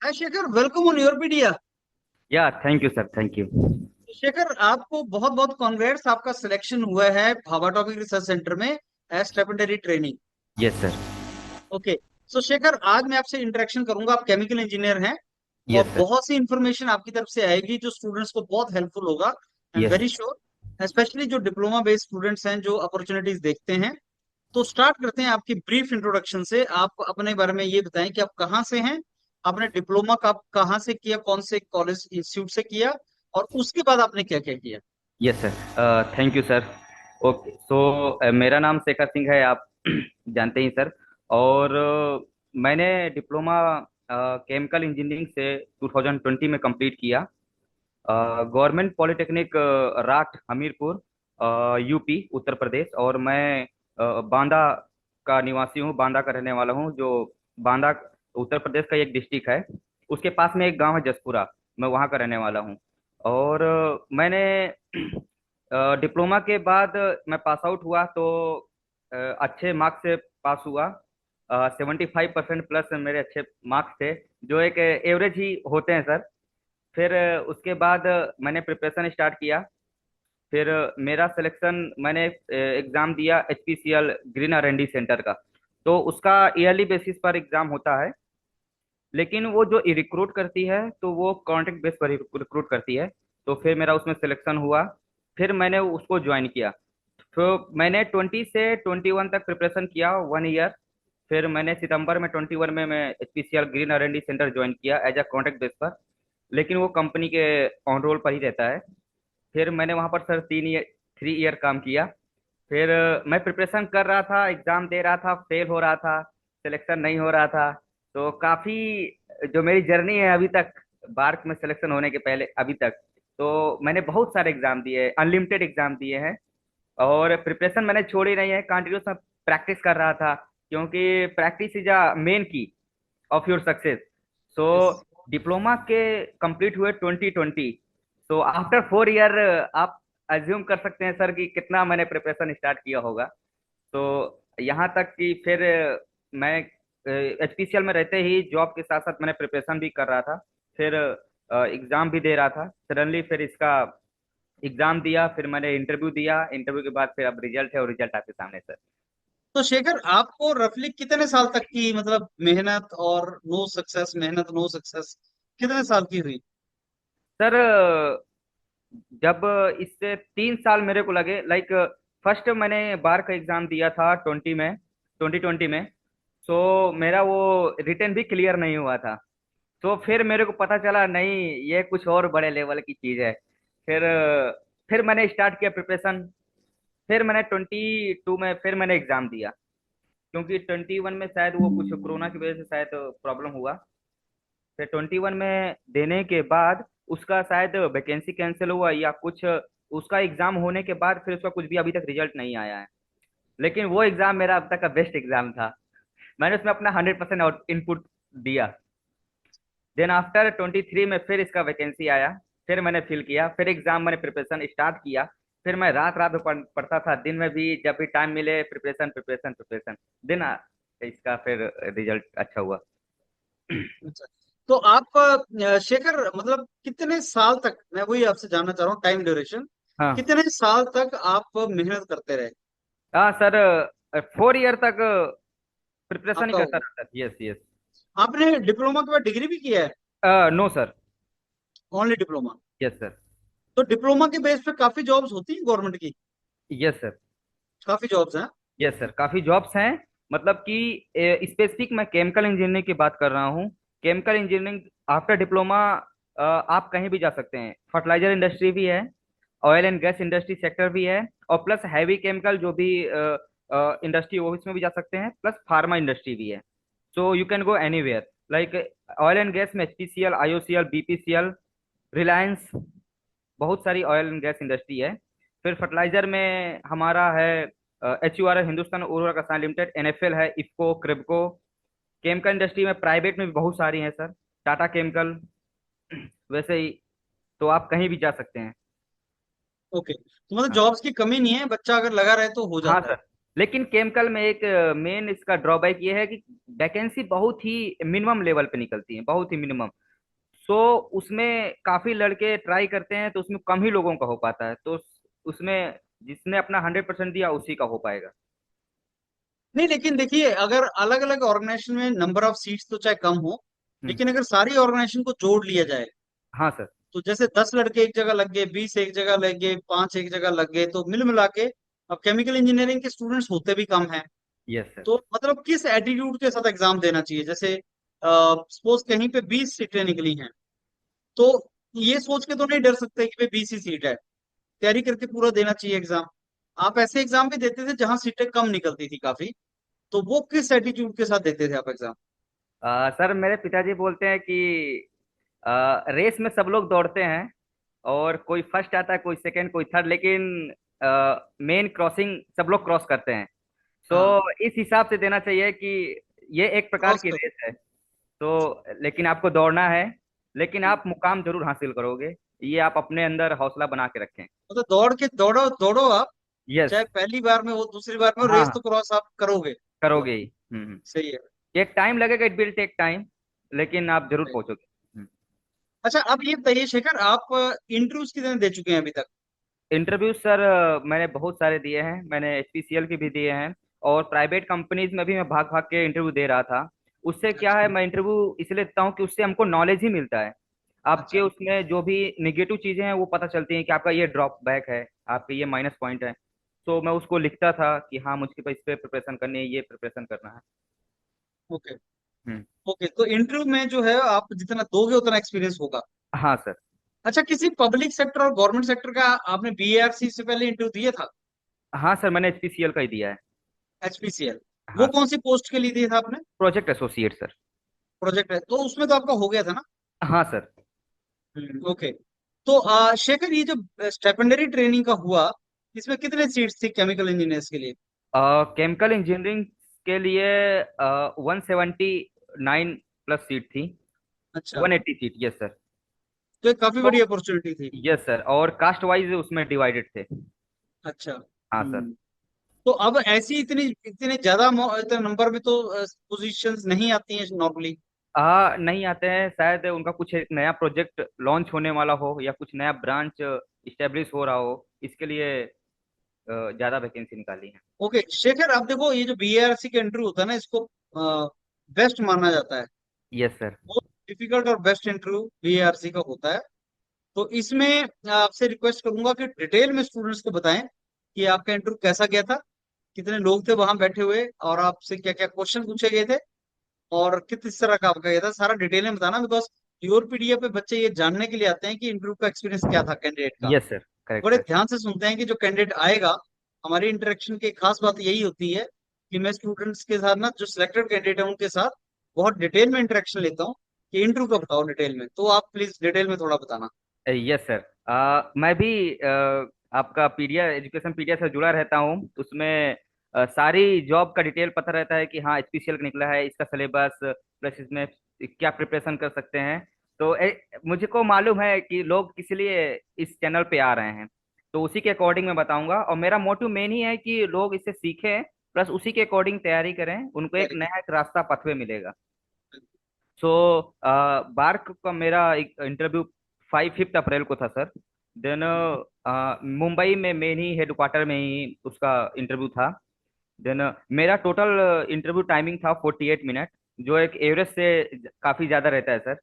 Hi Shekhar, welcome on your media. या thank you sir, thank you. Shekhar, आपको बहुत बहुत कॉन्ग्रेट्स। आपका सिलेक्शन हुआ है भाभा टॉपिक रिसर्च सेंटर में as stipendiary training. Yes sir. Okay. So Shekhar, आज मैं आपसे इंटरेक्शन करूंगा। आप केमिकल इंजीनियर हैं और यस सर। बहुत सी इंफॉर्मेशन आपकी तरफ से आएगी जो स्टूडेंट्स को बहुत हेल्पफुल होगा। I am yes. Very sure, specially जो डिप्लोमा बेस्ड स्टूडेंट्स हैं जो अपॉर्चुनिटीज देखते हैं। तो स्टार्ट करते हैं आपकी ब्रीफ इंट्रोडक्शन से। आप अपने बारे में ये बताएं कि आप कहाँ से हैं, आपने डिप्लोमा का कहाँ से किया, कौन से कॉलेज इंस्टीट्यूट से किया, और उसके बाद आपने क्या क्या किया। Yes sir, thank you sir. Okay, so मेरा नाम शेखर सिंह है, आप जानते ही सर। और मैंने डिप्लोमा केमिकल इंजीनियरिंग से 2020 में कंप्लीट किया। गवर्नमेंट पॉलिटेक्निक राठ हमीरपुर, यूपी उत्तर प्रदेश। और मैं बांदा का निवासी हूँ, बांदा का रहने वाला हूँ। जो बांदा उत्तर प्रदेश का एक डिस्ट्रिक्ट है, उसके पास में एक गांव है जसपुरा, मैं वहाँ का रहने वाला हूँ। और मैंने डिप्लोमा के बाद मैं पास आउट हुआ तो अच्छे मार्क्स से पास हुआ। 75% प्लस मेरे अच्छे मार्क्स थे, जो एक एवरेज ही होते हैं सर। फिर उसके बाद मैंने प्रिपरेशन स्टार्ट किया। फिर मेरा सिलेक्शन, मैंने एग्ज़ाम दिया HPCL ग्रीन R&D सेंटर का। तो उसका ईयरली बेसिस पर एग्ज़ाम होता है, लेकिन वो जो रिक्रूट करती है तो वो कॉन्ट्रैक्ट बेस पर रिक्रूट करती है। तो फिर मेरा उसमें सिलेक्शन हुआ, फिर मैंने उसको ज्वाइन किया। तो मैंने 20 से 21 तक प्रिपरेशन किया, 1 ईयर। फिर मैंने सितंबर में 21 में मैं HPCL green R&D centre join किया एज अ कॉन्ट्रैक्ट बेस पर, लेकिन वो कंपनी के ऑन रोल पर ही रहता है। फिर मैंने वहाँ पर सर 3 ईयर काम किया। फिर मैं प्रिपरेशन कर रहा था, एग्ज़ाम दे रहा था, फेल हो रहा था, सिलेक्शन नहीं हो रहा था। तो काफ़ी जो मेरी जर्नी है अभी तक, बार्क में सिलेक्शन होने के पहले अभी तक, तो मैंने बहुत सारे एग्ज़ाम दिए, अनलिमिटेड एग्ज़ाम दिए हैं। और प्रिपरेशन मैंने छोड़ी नहीं है, कंटिन्यूस मैं प्रैक्टिस कर रहा था, क्योंकि प्रैक्टिस इज अ मेन की of your success. So yes. Diploma के कंप्लीट हुए 2020। सो आफ्टर 4 ईयर आप अज्यूम कर सकते हैं सर कि कितना मैंने प्रिपरेशन स्टार्ट किया होगा। तो यहाँ तक कि फिर मैं HPCL में रहते ही जॉब के साथ साथ मैंने प्रिपरेशन भी कर रहा था। फिर एग्ज़ाम भी दे रहा था। सडनली फिर इसका एग्ज़ाम दिया, फिर मैंने इंटरव्यू दिया, इंटरव्यू के बाद फिर अब रिजल्ट है और रिजल्ट आपके सामने सर। तो शेखर, आपको रफली कितने साल तक की मतलब मेहनत और नो सक्सेस, मेहनत नो सक्सेस कितने साल की हुई। सर जब इससे 3 साल मेरे को लगे, लाइक फर्स्ट मैंने बार का एग्जाम दिया था 2020 में। सो मेरा वो रिटर्न भी क्लियर नहीं हुआ था। तो फिर मेरे को पता चला नहीं, ये कुछ और बड़े लेवल की चीज़ है। फिर फिर मैंने स्टार्ट किया प्रिपरेशन। फिर मैंने 22 में फिर मैंने एग्जाम दिया, क्योंकि 21 में शायद वो कुछ कोरोना की वजह से शायद प्रॉब्लम हुआ। फिर 21 में देने के बाद उसका शायद वैकेंसी कैंसिल हुआ या कुछ, उसका एग्जाम होने के बाद फिर उसका कुछ भी अभी तक रिजल्ट नहीं आया है। लेकिन वो एग्जाम मेरा अब तक का बेस्ट एग्जाम था। मैंने उसमें अपना 100% इनपुट दिया। देन आफ्टर 23 में फिर इसका वैकेंसी आया, फिर मैंने फिल किया, फिर एग्जाम मैंने प्रिपरेशन स्टार्ट किया। फिर मैं रात रात में पढ़ता था, दिन में भी जब भी टाइम मिले प्रिपरेशन प्रिपरेशन प्रिपरेशन। दिन इसका फिर रिजल्ट अच्छा हुआ। अच्छा। तो आप शेखर, मतलब कितने साल तक, मैं वही आपसे जानना चाह रहा हूँ, टाइम ड्यूरेशन हाँ। कितने साल तक आप मेहनत करते रहे। हाँ सर, 4 ईयर तक प्रिपरेशन ही आपका करता होगा। रहता। Yes yes. आपने डिप्लोमा के बाद डिग्री भी किया है। No sir. Only diploma. Yes sir. तो डिप्लोमा के बेस पे काफी जॉब्स होती हैं गवर्नमेंट की। Yes sir. काफी जॉब्स हैं। यस सर, काफ़ी जॉब्स हैं। मतलब कि स्पेसिफिक मैं केमिकल इंजीनियरिंग की बात कर रहा हूँ। केमिकल इंजीनियरिंग आफ्टर डिप्लोमा आप कहीं भी जा सकते हैं। फर्टिलाइजर इंडस्ट्री भी है, oil and gas industry sector भी है, और प्लस हैवी केमिकल जो भी इंडस्ट्री वो इसमें भी जा सकते हैं, प्लस फार्मा इंडस्ट्री भी है। So you can go anywhere. Like oil and gas में HPCL, IOCL, BPCL, रिलायंस, बहुत सारी ऑयल एंड गैस इंडस्ट्री है। फिर फर्टिलाइजर में हमारा है HURL, हिंदुस्तान उर्वरक रसायन लिमिटेड, NFL है, इफको, क्रिबको। केमिकल इंडस्ट्री में प्राइवेट में भी बहुत सारी हैं सर, टाटा केमिकल, वैसे ही। तो आप कहीं भी जा सकते हैं। ओके, तो मतलब हाँ। जॉब्स की कमी नहीं है, बच्चा अगर लगा रहे तो हो हाँ जाता है। सर, लेकिन केमिकल में एक मेन इसका ड्रॉबैक ये है कि वैकेंसी बहुत ही मिनिमम लेवल पे निकलती है, बहुत ही मिनिमम। सो उसमें काफी लड़के ट्राई करते हैं, तो उसमें कम ही लोगों का हो पाता है। तो उसमें जिसने अपना 100% दिया उसी का हो पाएगा। नहीं, लेकिन देखिए, अगर अलग अलग ऑर्गेनाइजेशन में नंबर ऑफ सीट्स तो चाहे कम हो, हम्म। लेकिन अगर सारी ऑर्गेनाइजेशन को जोड़ लिया जाए, हाँ सर। तो जैसे 10 लड़के एक जगह लग गए, 20 एक जगह लग गए, 5 एक जगह लग गए, तो मिल मिला के अब केमिकल इंजीनियरिंग के स्टूडेंट्स होते भी कम हैं। Yes sir. तो मतलब किस एटीट्यूड के साथ एग्जाम देना चाहिए? जैसे सपोज कहीं पे 20 सीटें निकली हैं, तो ये सोच के तो नहीं डर सकते कि भाई 20 ही सीट है, तैयारी करके पूरा देना चाहिए एग्जाम। आप ऐसे एग्जाम भी देते थे जहां सीटें कम निकलती थी काफी, तो वो किस एटीट्यूड के साथ देते थे आप एग्जाम? सर मेरे पिताजी बोलते हैं कि रेस में सब लोग दौड़ते हैं, और कोई फर्स्ट आता है, कोई सेकंड, कोई थर्ड, लेकिन मेन क्रॉसिंग सब लोग क्रॉस करते हैं। तो हाँ, इस हिसाब से देना चाहिए कि ये एक प्रकार क्रॉस की कर। रेस है। तो लेकिन आपको दौड़ना है, लेकिन आप मुकाम जरूर हासिल करोगे। ये आप अपने अंदर हौसला बना के रखें। मतलब दौड़ के दौड़ो दौड़ो आप, यस। चाहे पहली बार में हो दूसरी बार में हो, हाँ रेस हाँ, तो क्रॉस आप करोगे। करोगे ही। सही है। एक टाइम लगेगा, इट विल टेक टाइम, लेकिन आप जरूर सही। पहुंचोगे। अच्छा, अब ये बताइए शेखर, आप इंटरव्यूज कितने दे चुके हैं अभी तक? इंटरव्यू सर मैंने बहुत सारे दिए हैं, मैंने एचपीसीएल के भी दिए हैं, और प्राइवेट कंपनीज में भी मैं भाग भाग के इंटरव्यू दे रहा था। उससे क्या है, अच्छा। मैं इंटरव्यू इसलिए देता हूँ कि उससे हमको नॉलेज ही मिलता है। आपके अच्छा। उसमें जो भी निगेटिव चीजें हैं वो पता चलती हैं कि आपका ये ड्रॉप बैक है, आपके ये माइनस पॉइंट है। तो मैं उसको लिखता था कि हाँ मुझे इस पे प्रिपरेशन करनी है, ये प्रिपरेशन करना है। ओके। हम्म। ओके, तो इंटरव्यू में जो है आप जितना दोगे उतना एक्सपीरियंस होगा। हाँ सर। अच्छा, किसी पब्लिक सेक्टर और गवर्नमेंट सेक्टर का आपने बीएआरसी से पहले इंटरव्यू दिया था? हाँ सर, मैंने एचपीसीएल का ही दिया है। एचपीसीएल, वो हाँ सर। कौन सी पोस्ट के लिए दिया था आपने? Project associate sir. प्रोजेक्ट है, तो उसमें तो आपका हो गया था ना? हाँ सर। ओके। तो शेखर, ये जो स्टेपेंडरी ट्रेनिंग का हुआ, इसमें कितने सीट्स थी केमिकल इंजीनियर्स के लिए? केमिकल इंजीनियरिंग के लिए 179 प्लस सीट थी। अच्छा। 180 सीट, यस सर। तो एक काफी तो बड़ी अपॉर्चुनिटी थी। यस सर, और कास्ट वाइज उसमें डिवाइडेड थे। अच्छा। हाँ सर। तो अब ऐसी इतनी इतने ज्यादा इतने नंबर में तो पोजीशंस नहीं आती हैं नॉर्मली। नहीं आते हैं, शायद उनका कुछ एक नया प्रोजेक्ट लॉन्च होने वाला हो, या कुछ नया ब्रांच इस्टेब्लिश हो रहा हो, इसके लिए ज्यादा वैकेंसी निकाली है। ओके शेखर, अब देखो, ये जो बीएआरसी का इंटरव्यू होता है ना, इसको बेस्ट माना जाता है। Yes sir. बहुत डिफिकल्ट और बेस्ट इंटरव्यू बीएआरसी का होता है। तो इसमें आपसे रिक्वेस्ट करूंगा कि डिटेल में स्टूडेंट्स को बताएं कि आपका इंटरव्यू कैसा गया था, कितने लोग थे वहां बैठे हुए, और आपसे क्या क्या क्वेश्चन पूछे गए थे, और किस तरह का आपका गया था, सारा डिटेल में बताना। बिकॉज योर पीडीएफ पे बच्चे ये जानने के लिए आते हैं कि इंटरव्यू का एक्सपीरियंस क्या था कैंडिडेट का। यस सर, करेक्ट बड़े सर। ध्यान से सुनते हैं कि जो कैंडिडेट आएगा, हमारी इंटरेक्शन की खास बात यही होती है कि मैं स्टूडेंट्स के साथ ना, जो सिलेक्टेड कैंडिडेट है उनके साथ बहुत डिटेल में इंटरेक्शन लेता हूँ कि इंटरव्यू का बताओ डिटेल में। तो आप प्लीज डिटेल में थोड़ा बताना। Yes sir. मैं भी आपका पीडिया एजुकेशन पीडिया से जुड़ा रहता हूँ। उसमें सारी जॉब का डिटेल पता रहता है कि हाँ एचपीसीएल का निकला है, इसका सिलेबस प्लस इसमें क्या प्रिपरेशन कर सकते हैं। तो मुझे को मालूम है कि लोग किस लिए इस चैनल पे आ रहे हैं, तो उसी के अकॉर्डिंग मैं बताऊंगा। और मेरा मोटिव मेन ही है कि लोग इससे सीखें, प्लस उसी के अकॉर्डिंग तैयारी करें, उनको एक वेरी नया एक रास्ता पथवे मिलेगा। गुड। सो बार्क का मेरा एक इंटरव्यू 5 अप्रैल को था सर। देन मुंबई में मेन ही हेडक्वार्टर में ही उसका इंटरव्यू था। देन मेरा टोटल इंटरव्यू टाइमिंग था 48 मिनट, जो एक एवरेज से काफ़ी ज़्यादा रहता है सर,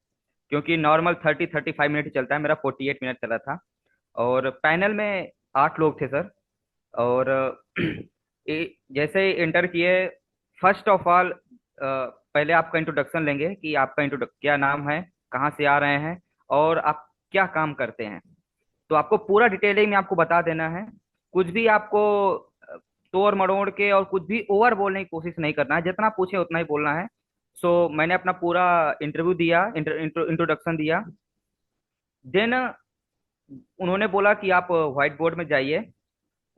क्योंकि नॉर्मल 30-35 मिनट ही चलता है, मेरा 48 मिनट चला था। और पैनल में 8 लोग थे सर। और जैसे ही इंटर किए, फर्स्ट ऑफ ऑल पहले आपका इंट्रोडक्शन लेंगे कि आपका इंट्रोडक्ट क्या नाम है, कहाँ से आ रहे हैं, और आप क्या काम करते हैं। तो आपको पूरा डिटेलिंग में आपको बता देना है। कुछ भी आपको तोड़ मरोड़ के और कुछ भी ओवर बोलने की कोशिश नहीं करना है, जितना पूछे उतना ही बोलना है। सो मैंने अपना पूरा इंटरव्यू दिया, इंट्रोडक्शन दिया। देन उन्होंने बोला कि आप व्हाइट बोर्ड में जाइए।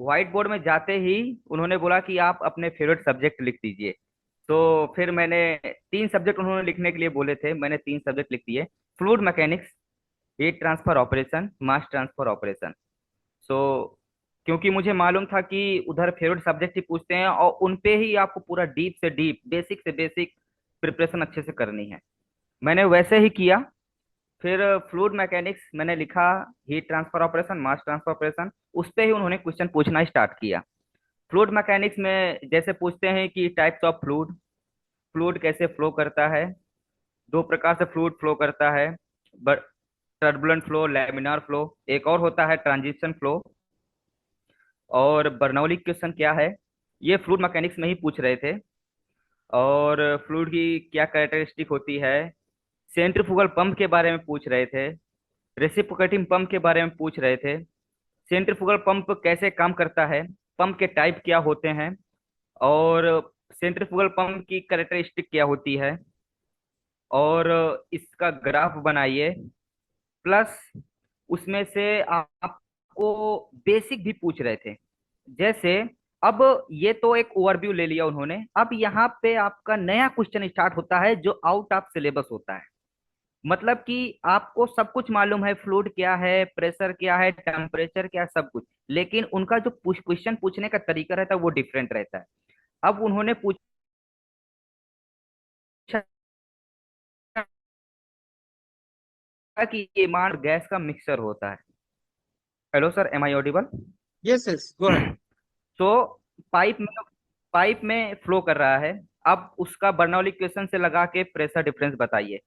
व्हाइट बोर्ड में जाते ही उन्होंने बोला कि आप अपने फेवरेट सब्जेक्ट लिख दीजिए। तो फिर मैंने 3 सब्जेक्ट उन्होंने लिखने के लिए बोले थे, मैंने 3 सब्जेक्ट लिख दिए। Fluid mechanics, heat transfer operation, mass transfer operation. So क्योंकि मुझे मालूम था कि उधर फेवरेट सब्जेक्ट ही पूछते हैं और उन पे ही आपको पूरा डीप से डीप, बेसिक से बेसिक प्रिपरेशन अच्छे से करनी है। मैंने वैसे ही किया। फिर फ्लूइड मैकेनिक्स मैंने लिखा, heat transfer operation, mass transfer operation, उस पे ही उन्होंने क्वेश्चन पूछना स्टार्ट किया। फ्लूइड मैकेनिक्स में जैसे पूछते हैं कि टाइप्स ऑफ फ्लूइड, फ्लूइड कैसे फ्लो करता है। दो प्रकार से फ्लूइड फ्लो करता है, टर्बुलेंट फ्लो, लैमिनार फ्लो, एक और होता है ट्रांजिशन फ्लो। और बर्नौली क्वेश्चन क्या है, ये फ्लूइड मैकेनिक्स में ही पूछ रहे थे। और फ्लूइड की क्या कैरेक्टरिस्टिक होती है, सेंट्रीफ्यूगल पंप के बारे में पूछ रहे थे, रेसिप्रोकेटिंग पंप के बारे में पूछ रहे थे, सेंट्रीफ्यूगल पंप कैसे काम करता है, पंप के टाइप क्या होते हैं, और सेंट्रीफ्यूगल पंप की कैरेक्टरिस्टिक क्या होती है, और इसका ग्राफ बनाइए। प्लस उसमें से आपको बेसिक भी पूछ रहे थे। जैसे अब ये तो एक ओवरव्यू ले लिया उन्होंने, अब यहाँ पे आपका नया क्वेश्चन स्टार्ट होता है जो आउट ऑफ सिलेबस होता है। मतलब कि आपको सब कुछ मालूम है, फ्लूइड क्या है, प्रेशर क्या है, टेम्परेचर क्या है, सब कुछ, लेकिन उनका जो क्वेश्चन पूछने का तरीका रहता है वो डिफरेंट रहता है। अब उन्होंने पूछा कि ये मान गैस का मिक्सचर होता है। Hello sir, am I audible? Yes yes, go ahead. तो पाइप में पाइप में फ्लो कर रहा है। अब उसका बर्नौली क्वेश्चन से लगा के प्रेशर डिफरेंस बताइए।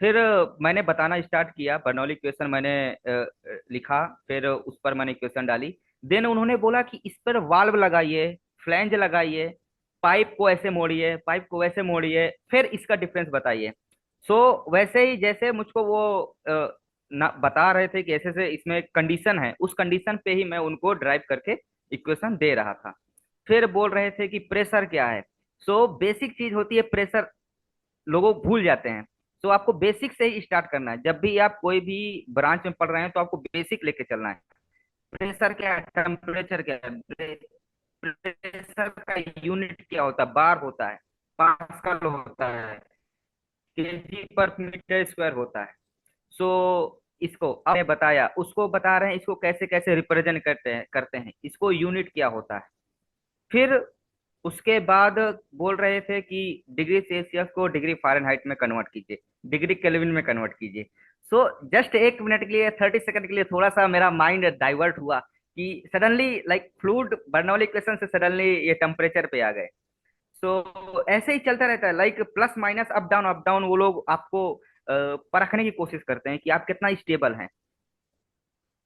फिर मैंने बताना स्टार्ट किया, बर्नौली क्वेश्चन मैंने लिखा, फिर उस पर मैंने क्वेश्चन डाली। देन उन्होंने बोला कि इस पर वाल्व लगाइए, फ्लैंज लगाइए, पाइप को ऐसे मोड़िए, पाइप को वैसे मोड़िए, फिर इसका डिफरेंस बताइए। वैसे ही जैसे मुझको वो ना बता रहे थे कि ऐसे से इसमें कंडीशन है, उस कंडीशन पे ही मैं उनको ड्राइव करके इक्वेशन दे रहा था। फिर बोल रहे थे कि प्रेशर क्या है। बेसिक चीज होती है प्रेशर, लोगों भूल जाते हैं। आपको बेसिक से ही स्टार्ट करना है। जब भी आप कोई भी ब्रांच में पढ़ रहे हैं तो आपको बेसिक लेके चलना है। प्रेशर क्या है, टेम्परेचर क्या है, प्रेशर का यूनिट क्या होता है, बार होता है, पास्कल होता है, केजी पर मीटर स्क्वायर होता है। सो इसको आपने बताया, उसको बता रहे हैं इसको कैसे कैसे रिप्रेजेंट करते हैं, इसको यूनिट क्या होता है। फिर उसके बाद बोल रहे थे कि डिग्री सेल्सियस को डिग्री फ़ारेनहाइट में कन्वर्ट कीजिए, डिग्री केल्विन में कन्वर्ट कीजिए। जस्ट 1 मिनट के लिए, 30 सेकंड के लिए थोड़ा सा मेरा माइंड डाइवर्ट हुआ कि suddenly like fluid Bernoulli question से सडनली ये टेम्परेचर पे आ गए। ऐसे ही चलता रहता है, like plus minus up down वो लोग आपको परखने की कोशिश करते हैं कि आप कितना स्टेबल हैं।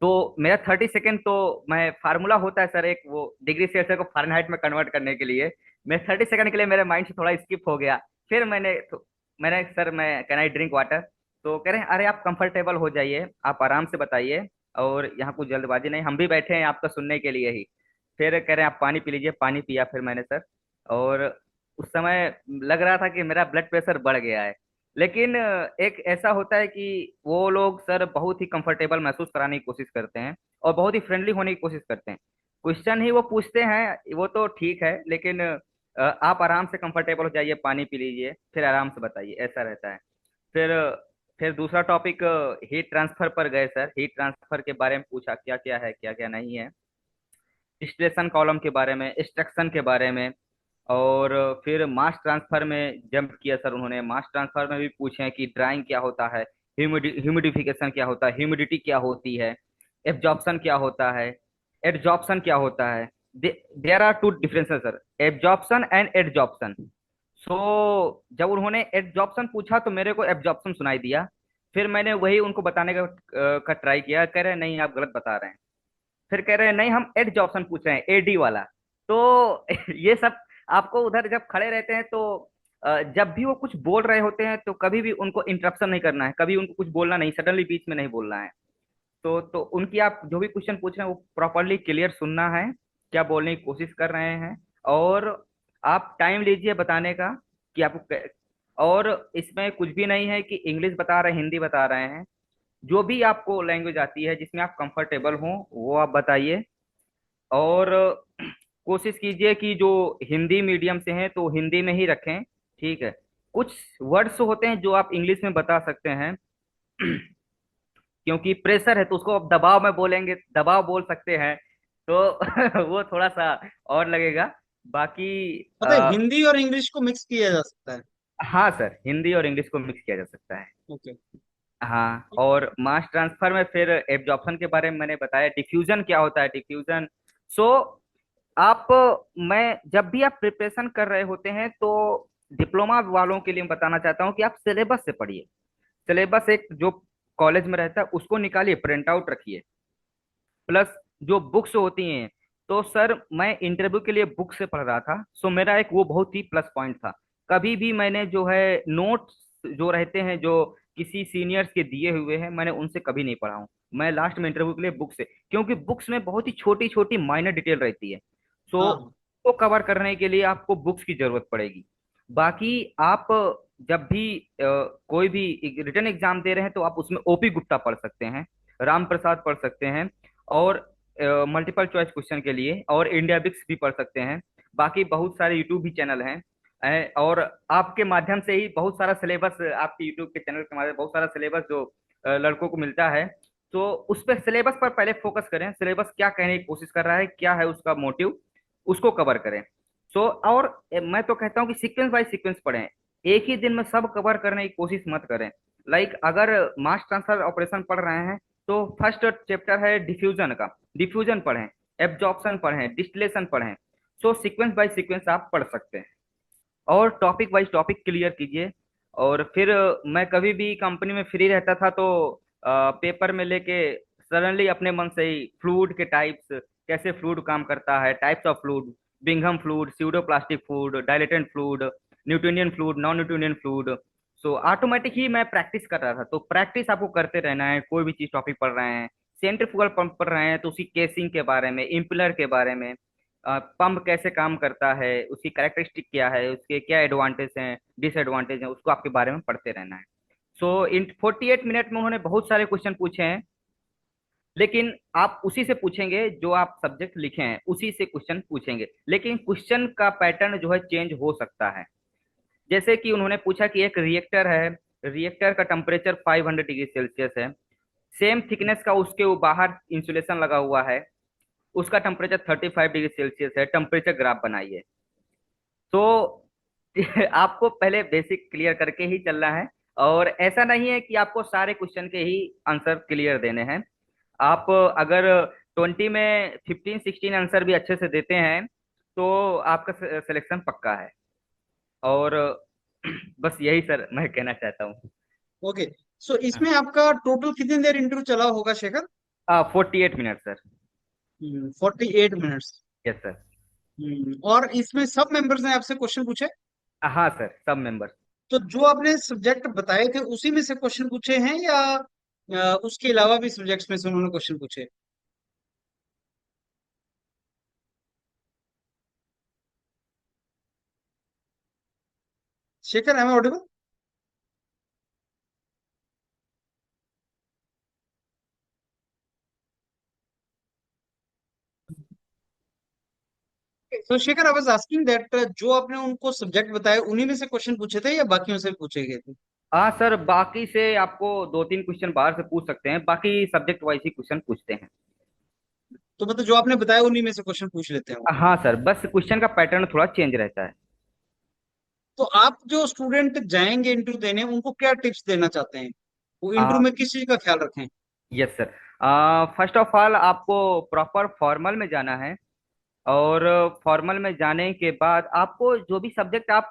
तो मेरा 30 सेकेंड तो मैं फार्मूला होता है सर एक, वो डिग्री सेल्सियस को फ़ारेनहाइट में कन्वर्ट करने के लिए, मैं 30 सेकेंड के लिए मेरे माइंड से थोड़ा स्किप हो गया। फिर मैंने सर, मैं कैन आई ड्रिंक वाटर? तो कह रहे हैं अरे आप कंफर्टेबल हो जाइए, आप आराम से बताइए, और यहाँ कुछ जल्दबाजी नहीं, हम भी बैठे हैं आपका सुनने के लिए ही। फिर कह रहे हैं आप पानी पी लीजिए, पानी पिया फिर मैंने सर। और उस समय लग रहा था कि मेरा ब्लड प्रेशर बढ़ गया है। लेकिन एक ऐसा होता है कि वो लोग सर बहुत ही कंफर्टेबल महसूस कराने की कोशिश करते हैं और बहुत ही फ्रेंडली होने की कोशिश करते हैं। क्वेश्चन ही वो पूछते हैं, वो तो ठीक है, लेकिन आप आराम से कंफर्टेबल हो जाइए, पानी पी लीजिए, फिर आराम से बताइए, ऐसा रहता है। फिर फिर दूसरा टॉपिक हीट ट्रांसफर पर गए सर। हीट ट्रांसफर के बारे में पूछा क्या क्या है, क्या क्या नहीं है, डिस्टिलेशन कॉलम के बारे में, एक्सट्रैक्शन के बारे में। और फिर मास ट्रांसफर में जंप किया सर उन्होंने। मास ट्रांसफर में भी पूछे कि ड्राइंग क्या होता है, ह्यूमिडिफिकेशन क्या होता है, ह्यूमिडिटी क्या होती है, एब्जॉर्प्शन क्या होता है, एडजॉर्प्शन क्या होता है। There are two differences sir, absorption and adsorption. जब उन्होंने एडजॉर्प्शन पूछा तो मेरे को एब्जॉर्प्शन सुनाई दिया। फिर मैंने वही उनको बताने का ट्राई किया, कह रहे हैं नहीं आप गलत बता रहे हैं। फिर कह रहे हैं नहीं हम एडजॉर्प्शन पूछ रहे हैं, एडी वाला। तो ये सब आपको उधर जब खड़े रहते हैं तो जब भी वो कुछ बोल रहे होते हैं तो कभी भी उनको इंटरप्शन नहीं करना है, कभी उनको कुछ बोलना नहीं, सडनली बीच में नहीं बोलना है। उनकी आप जो भी क्वेश्चन पूछ रहे हैं वो प्रॉपरली क्लियर सुनना है, क्या बोलने की कोशिश कर रहे हैं। और आप टाइम लीजिए बताने का कि आपको और इसमें कुछ भी नहीं है कि इंग्लिश बता रहे हैं, हिंदी बता रहे हैं, जो भी आपको लैंग्वेज आती है जिसमें आप कंफर्टेबल हो वो आप बताइए। और कोशिश कीजिए कि जो हिंदी मीडियम से हैं तो हिंदी में ही रखें, ठीक है। कुछ वर्ड्स होते हैं जो आप इंग्लिश में बता सकते हैं, क्योंकि प्रेशर है तो उसको आप दबाव में बोलेंगे, दबाव बोल सकते हैं। तो वो थोड़ा सा और लगेगा। बाकी मतलब हिंदी और इंग्लिश को मिक्स किया जा सकता है। हाँ सर, हिंदी और इंग्लिश को मिक्स किया जा सकता है। ओके। हाँ, और मास ट्रांसफर में फिर एब्जॉर्प्शन के बारे में मैंने बताया, डिफ्यूजन क्या होता है, डिफ्यूजन। सो आप मैं जब भी आप प्रिपरेशन कर रहे होते हैं तो डिप्लोमा वालों के लिए मैं बताना चाहता हूँ कि आप सिलेबस से पढ़िए। सिलेबस एक जो कॉलेज में रहता है उसको निकालिए, प्रिंट आउट रखिए, प्लस जो बुक्स होती हैं। तो सर मैं इंटरव्यू के लिए बुक से पढ़ रहा था, सो मेरा एक वो बहुत ही प्लस पॉइंट था। कभी भी मैंने जो है नोट्स जो रहते हैं जो किसी सीनियर्स के दिए हुए हैं, मैंने उनसे कभी नहीं पढ़ा हूँ। मैं लास्ट में इंटरव्यू के लिए बुक से, क्योंकि बुक्स में बहुत ही छोटी छोटी माइनर डिटेल रहती है। सो हाँ हाँ। तो कवर करने के लिए आपको बुक्स की जरूरत पड़ेगी। बाकी आप जब भी कोई भी रिटर्न एग्जाम दे रहे हैं तो आप उसमें ओपी गुप्ता पढ़ सकते हैं, राम प्रसाद पढ़ सकते हैं, और मल्टीपल चॉइस क्वेश्चन के लिए और इंडिया बिक्स भी पढ़ सकते हैं। बाकी बहुत सारे यूट्यूब भी चैनल हैं। और आपके माध्यम से ही बहुत सारा सिलेबस, आपके यूट्यूब के चैनल के माध्यम से बहुत सारा सिलेबस जो लड़कों को मिलता है। तो उस पर सिलेबस पर पहले फोकस करें, सिलेबस क्या कहने की कोशिश कर रहा है, क्या है उसका मोटिव, उसको कवर करें। सो और मैं तो कहता हूँ कि सीक्वेंस बाय सीक्वेंस पढ़ें, एक ही दिन में सब कवर करने की कोशिश मत करें। लाइक अगर मास ट्रांसफर ऑपरेशन पढ़ रहे हैं तो फर्स्ट चैप्टर है डिफ्यूजन का, डिफ्यूजन पढ़ें, एब्जॉर्प्शन पढ़ें, डिस्टिलेशन पढ़ें। सो सीक्वेंस बाय सीक्वेंस आप पढ़ सकते हैं और टॉपिक वाइज टॉपिक क्लियर कीजिए। और फिर मैं कभी भी कंपनी में फ्री रहता था तो पेपर में लेके सडनली अपने मन से ही फ्लूइड के टाइप्स, कैसे फ्लूइड काम करता है, types of fluid, Bingham fluid, pseudoplastic fluid, dilatant fluid, Newtonian fluid, non Newtonian fluid. So automatic ही मैं प्रैक्टिस कर रहा था। तो प्रैक्टिस आपको करते रहना है, कोई भी चीज टॉपिक पढ़ रहे हैं, सेंट्रीफ्यूगल पंप पढ़ रहे हैं तो उसकी केसिंग के बारे में, इम्पिलर के बारे में, पंप कैसे काम करता है, उसकी कैरेक्टरिस्टिक क्या है, उसके क्या एडवांटेज हैं, डिसएडवांटेज हैं, उसको आपके बारे में पढ़ते रहना है। सो इन 48 मिनट में उन्होंने बहुत सारे क्वेश्चन पूछे हैं, लेकिन आप उसी से पूछेंगे जो आप सब्जेक्ट लिखे हैं, उसी से क्वेश्चन पूछेंगे, लेकिन क्वेश्चन का पैटर्न जो है चेंज हो सकता है। जैसे कि उन्होंने पूछा कि एक रिएक्टर है, रिएक्टर का टेम्परेचर 500 डिग्री सेल्सियस है, सेम थिकनेस का उसके बाहर इंसुलेशन लगा हुआ है, उसका टेम्परेचर 35 डिग्री सेल्सियस है, टेम्परेचर ग्राफ बनाइए। तो आपको पहले बेसिक क्लियर करके ही चलना है, और ऐसा नहीं है कि आपको सारे क्वेश्चन के ही आंसर क्लियर देने हैं। आप अगर 20 में 15-16 आंसर भी अच्छे से देते हैं तो आपका सिलेक्शन पक्का है। और बस यही सर मैं कहना चाहता हूँ। ओके। सो इसमें आपका टोटल कितनी देर इंटरव्यू चला होगा Shekhar? 48 minute sir. 48 minutes. Yes sir. और इसमें सब मेंबर्स ने आपसे क्वेश्चन पूछे? हाँ सर, सब मेंबर्स। तो जो आपने सब्जेक्ट बताए थे उसी में से क्वेश्चन पूछे हैं या उसके अलावा भी सब्जेक्ट्स में से उन्होंने क्वेश्चन पूछे? Shekhar, am I audible? तो Shekhar, I was asking that जो आपने उनको सब्जेक्ट बताए उन्हीं में से क्वेश्चन पूछे थे या बाकियों से भी पूछे गए थे? हाँ सर, बाकी से आपको 2-3 क्वेश्चन बाहर से पूछ सकते हैं, बाकी सब्जेक्ट वाइज ही क्वेश्चन पूछते हैं। तो मतलब जो आपने बताया उन्हीं में से क्वेश्चन पूछ लेते हैं वो। हाँ सर, बस क्वेश्चन का पैटर्न थोड़ा चेंज रहता है। तो आप जो स्टूडेंट जाएंगे इंटरव्यू देने उनको क्या टिप्स देना चाहते हैं? वो इंटरव्यू में किस चीज का ख्याल रखें? Yes sir. First of all आपको प्रॉपर फॉर्मल में जाना है, और फॉर्मल में जाने के बाद आपको जो भी सब्जेक्ट आप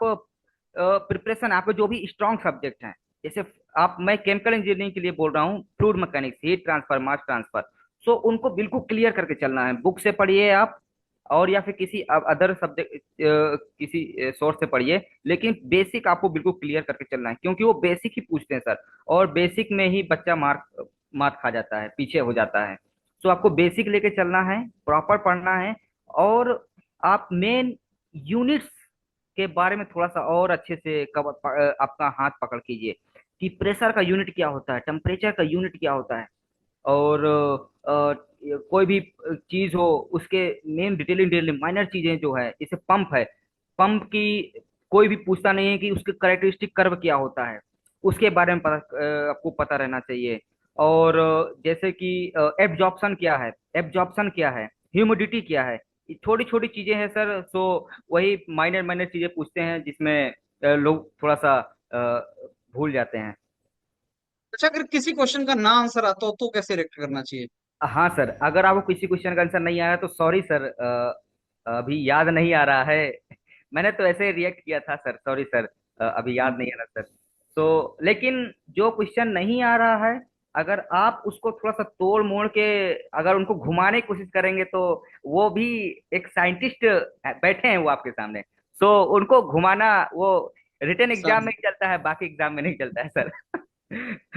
प्रिपरेशन, आपको जो भी स्ट्रॉन्ग सब्जेक्ट हैं, जैसे आप, मैं केमिकल इंजीनियरिंग के लिए बोल रहा हूँ, fluid mechanics, heat transfer, mass transfer. So उनको बिल्कुल क्लियर करके चलना है, बुक से पढ़िए आप, और या फिर किसी अदर सब्जेक्ट किसी सोर्स से पढ़िए, लेकिन बेसिक आपको बिल्कुल क्लियर करके चलना है, क्योंकि वो बेसिक ही पूछते हैं सर, और बेसिक में ही बच्चा मार्क मार्क खा जाता है, पीछे हो जाता है। सो आपको बेसिक लेके चलना है, प्रॉपर पढ़ना है, और आप मेन यूनिट्स के बारे में थोड़ा सा और अच्छे से आपका हाथ पकड़ कीजिए कि प्रेशर का यूनिट क्या होता है, टेम्परेचर का यूनिट क्या होता है, और कोई भी चीज हो उसके मेन डिटेलिंग डिटेलिंग माइनर चीजें जो है, जैसे पंप है, पंप की कोई भी पूछता नहीं है कि उसके करेक्टरिस्टिक कर्व क्या होता है, उसके बारे में आपको पता रहना चाहिए। और जैसे कि एब्जॉर्प्शन क्या है, एब्जॉर्प्शन क्या है, ह्यूमिडिटी क्या है, छोटी छोटी चीजें हैं सर। सो वही माइनर माइनर चीजें पूछते हैं जिसमें लोग थोड़ा सा भूल जाते हैं। अच्छा, अगर किसी क्वेश्चन का ना आंसर आता हो तो कैसे रिएक्ट करना चाहिए? हाँ सर, अगर आपको किसी क्वेश्चन का आंसर नहीं आया तो सॉरी सर, अभी याद नहीं आ रहा है। मैंने तो ऐसे रिएक्ट किया था सर, सॉरी सर, अभी याद नहीं आ रहा सर। तो लेकिन जो क्वेश्चन नहीं आ रहा है, अगर आप उसको थोड़ा सा तोड़ मोड़ के अगर उनको घुमाने की कोशिश करेंगे तो वो भी एक साइंटिस्ट बैठे हैं वो आपके सामने। सो उनको घुमाना वो रिटन एग्जाम में ही चलता है, बाकी एग्जाम में नहीं चलता है सर।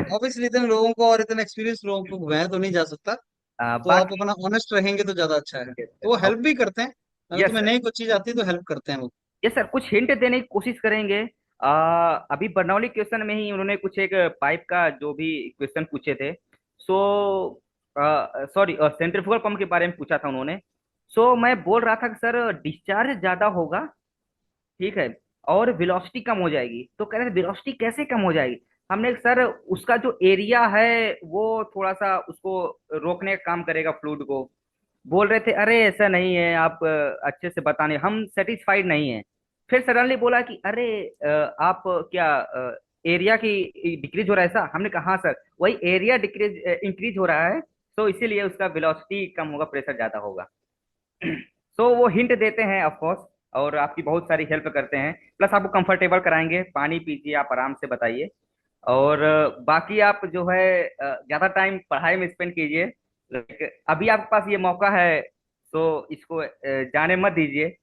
ऑब्वियसली इतने लोगों को और इतने एक्सपीरियंस लोगों को घुमाया तो नहीं जा सकता। तो आप बाकी अपना ऑनेस्ट रहेंगे तो ज्यादा अच्छा है, तो वो हेल्प भी करते हैं। अगर यस तुम्हें सर, नई कुछ चीज आती है तो हेल्प करते हैं वो। ये सर कुछ हिंट देने की कोशिश करेंगे। अभी बर्नौली क्वेश्चन में ही उन्होंने कुछ एक पाइप का जो भी क्वेश्चन पूछे थे। सो सॉरी, सेंट्रीफ्यूगल पंप के बारे में पूछा था उन्होंने। सो मैं बोल रहा था कि सर डिस्चार्ज ज्यादा होगा, ठीक है, और वेलोसिटी कम हो जाएगी। तो कह रहे थे वेलोसिटी कैसे कम हो जाएगी। हमने सर उसका जो एरिया है वो थोड़ा सा उसको रोकने का काम करेगा फ्लूइड को। बोल रहे थे अरे ऐसा नहीं है, आप अच्छे से बताने हम सेटिस्फाइड नहीं है। फिर सडनली बोला कि अरे आप क्या एरिया की डिक्रीज हो रहा है ऐसा। हमने कहा हाँ सर, वही एरिया डिक्रीज इंक्रीज हो रहा है, तो इसीलिए उसका वेलोसिटी कम होगा, प्रेशर ज्यादा होगा। सो वो हिंट देते हैं ऑफ कोर्स, और आपकी बहुत सारी हेल्प करते हैं, प्लस आपको कंफर्टेबल कराएंगे, पानी पीजिए, आप आराम से बताइए। और बाकी आप जो है ज्यादा टाइम पढ़ाई में स्पेंड कीजिए। Like, अभी आपके पास ये मौका है, तो इसको जाने मत दीजिए।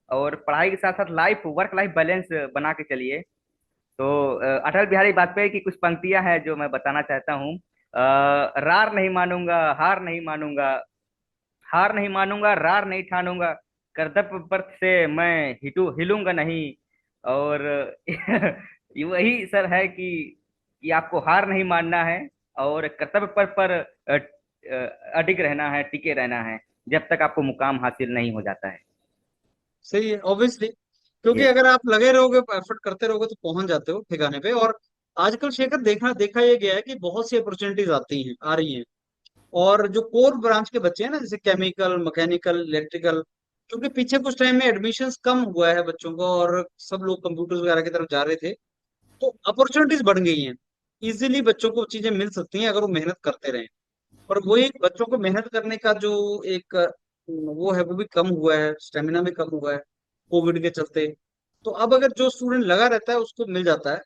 और पढ़ाई के साथ साथ लाइफ वर्क लाइफ बैलेंस बना के चलिए। तो अटल बिहारी वाजपेयी की कुछ पंक्तियां हैं जो मैं बताना चाहता हूँ। रार नहीं मानूंगा, हार नहीं मानूंगा, हार नहीं मानूंगा, रार नहीं ठानूंगा, कर्तव्य पथ से मैं हिलूंगा नहीं। और ये वही सर है कि आपको हार नहीं मानना है और कर्तव्य पथ पर अडिग रहना है, टिके रहना है, जब तक आपको मुकाम हासिल नहीं हो जाता है। सही है, ऑब्वियसली। क्योंकि यस अगर आप लगे रहोगे, एफर्ट करते रहोगे तो पहुंच जाते हो ठिकाने पे। और आजकल शेखर देखा देखा ये गया है कि बहुत सी अपॉर्चुनिटीज आती हैं, आ रही हैं। और जो कोर ब्रांच के बच्चे हैं ना, जैसे केमिकल, मैकेनिकल, इलेक्ट्रिकल, क्योंकि पीछे कुछ टाइम में एडमिशन्स कम हुआ है बच्चों को और सब लोग कंप्यूटर्स वगैरह की तरफ जा रहे थे, तो अपॉर्चुनिटीज बढ़ गई हैं। इजीली बच्चों को चीजें मिल सकती हैं अगर वो मेहनत करते रहें। और वो एक बच्चों को मेहनत करने का जो एक वो है, वो भी कम हुआ है, स्टेमिना भी कम हुआ है कोविड के चलते। तो अब अगर जो स्टूडेंट लगा रहता है उसको मिल जाता है,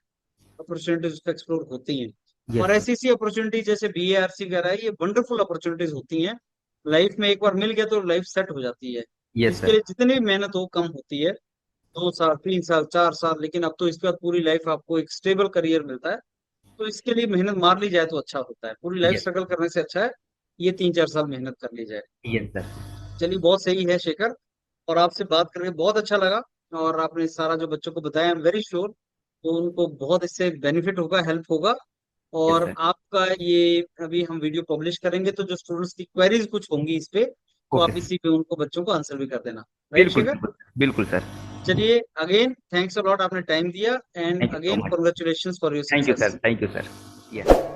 अपॉर्चुनिटीज उसको एक्सप्लोर होती हैं। और यस ऐसी सी अपॉर्चुनिटी जैसे BARC वगैरह है, ये वंडरफुल अपॉर्चुनिटीज होती हैं। लाइफ में एक बार मिल गया तो लाइफ सेट हो जाती है। यस इसके सर, लिए जितनी भी मेहनत हो कम होती है। 2 साल, 3 साल, 4 साल, लेकिन अब तो इसके बाद पूरी लाइफ आपको एक स्टेबल करियर मिलता है। तो इसके लिए मेहनत मार ली जाए तो अच्छा होता है, पूरी लाइफ यस स्ट्रगल करने से अच्छा है ये 3-4 साल मेहनत कर ली जाए। Yes sir. चलिए, बहुत सही है शेखर। और आपसे बात करके बहुत अच्छा लगा। और आपने सारा जो बच्चों को बताया, आई एम वेरी श्योर तो उनको बहुत इससे बेनिफिट होगा, हेल्प होगा। यस और सर। आपका ये अभी हम वीडियो पब्लिश करेंगे तो जो स्टूडेंट्स की क्वेरीज कुछ होंगी इस पे, तो ओके आप सर, इसी पे उनको बच्चों को आंसर भी कर देना। राइट बिल्कुल शेखर? बिल्कुल बिल्कुल सर। चलिए, अगेन थैंक्स अ लॉट, आपने टाइम दिया। And thank you so again much. Congratulation for your thank you success. Sir, thank you sir. Yes.